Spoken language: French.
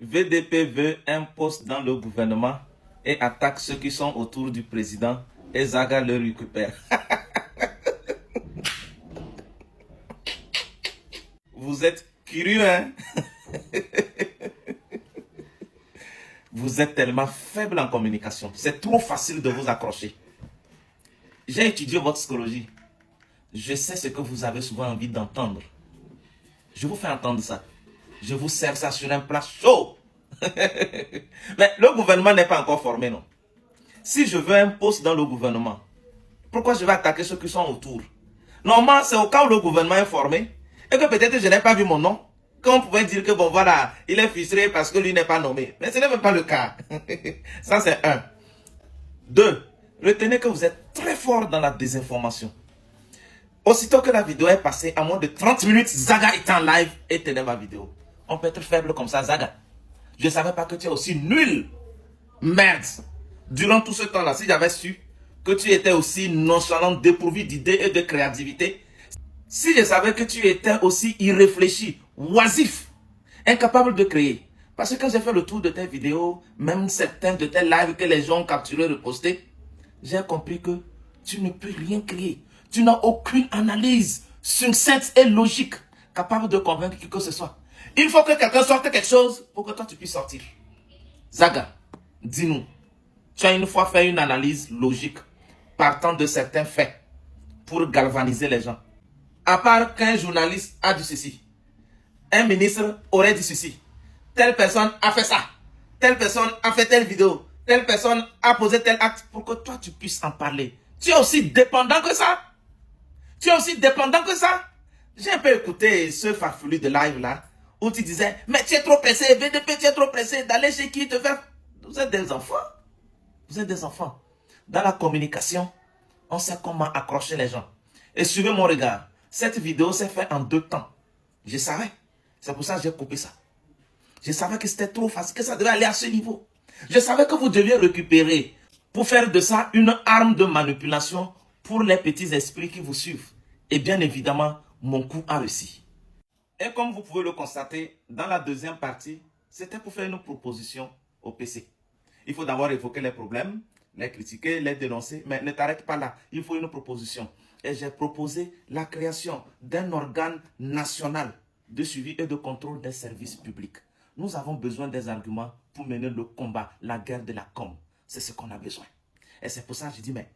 VDP veut un poste dans le gouvernement et attaque ceux qui sont autour du président et Zaga le récupère. Vous êtes curieux, hein? Vous êtes tellement faible en communication. C'est trop facile de vous accrocher. J'ai étudié votre psychologie. Je sais ce que vous avez souvent envie d'entendre. Je vous fais entendre ça. Je vous sers ça sur un plat chaud. Mais le gouvernement n'est pas encore formé, non? Si je veux un poste dans le gouvernement, pourquoi je vais attaquer ceux qui sont autour? Normalement, c'est au cas où le gouvernement est formé et que peut-être je n'ai pas vu mon nom, qu'on pouvait dire que bon voilà, il est frustré parce que lui n'est pas nommé. Mais ce n'est même pas le cas. Ça c'est un. Deux, retenez que vous êtes très fort dans la désinformation. Aussitôt que la vidéo est passée, à moins de 30 minutes, Zaga est en live et tenait ma vidéo. On peut être faible comme ça, Zaga. Je ne savais pas que tu es aussi nul. Merde. Durant tout ce temps-là, si j'avais su que tu étais aussi nonchalant, dépourvu d'idées et de créativité, si je savais que tu étais aussi irréfléchi, oisif, incapable de créer, parce que quand j'ai fait le tour de tes vidéos, même certains de tes lives que les gens ont capturés et repostés, j'ai compris que tu ne peux rien créer. Tu n'as aucune analyse succincte et logique capable de convaincre qui que ce soit. Il faut que quelqu'un sorte quelque chose pour que toi tu puisses sortir. Zaga, dis-nous, tu as une fois fait une analyse logique partant de certains faits pour galvaniser les gens. À part qu'un journaliste a dit ceci, un ministre aurait dit ceci, telle personne a fait ça, telle personne a fait telle vidéo, telle personne a posé tel acte pour que toi tu puisses en parler. Tu es aussi dépendant que ça? Tu es aussi dépendant que ça? J'ai un peu écouté ce farfelu de live là, où tu disais, mais tu es trop pressé, VDP, tu es trop pressé d'aller chez qui te faire... Vous êtes des enfants. Vous êtes des enfants. Dans la communication, on sait comment accrocher les gens. Et suivez mon regard. Cette vidéo s'est faite en 2 temps. Je savais. C'est pour ça que j'ai coupé ça. Je savais que c'était trop facile, que ça devait aller à ce niveau. Je savais que vous deviez récupérer pour faire de ça une arme de manipulation pour les petits esprits qui vous suivent. Et bien évidemment, mon coup a réussi. Et comme vous pouvez le constater, dans la deuxième partie, c'était pour faire une proposition au PC. Il faut d'abord évoquer les problèmes, les critiquer, les dénoncer, mais ne t'arrête pas là. Il faut une proposition. Et j'ai proposé la création d'un organe national de suivi et de contrôle des services publics. Nous avons besoin des arguments pour mener le combat, la guerre de la com. C'est ce qu'on a besoin. Et c'est pour ça que je dis, mais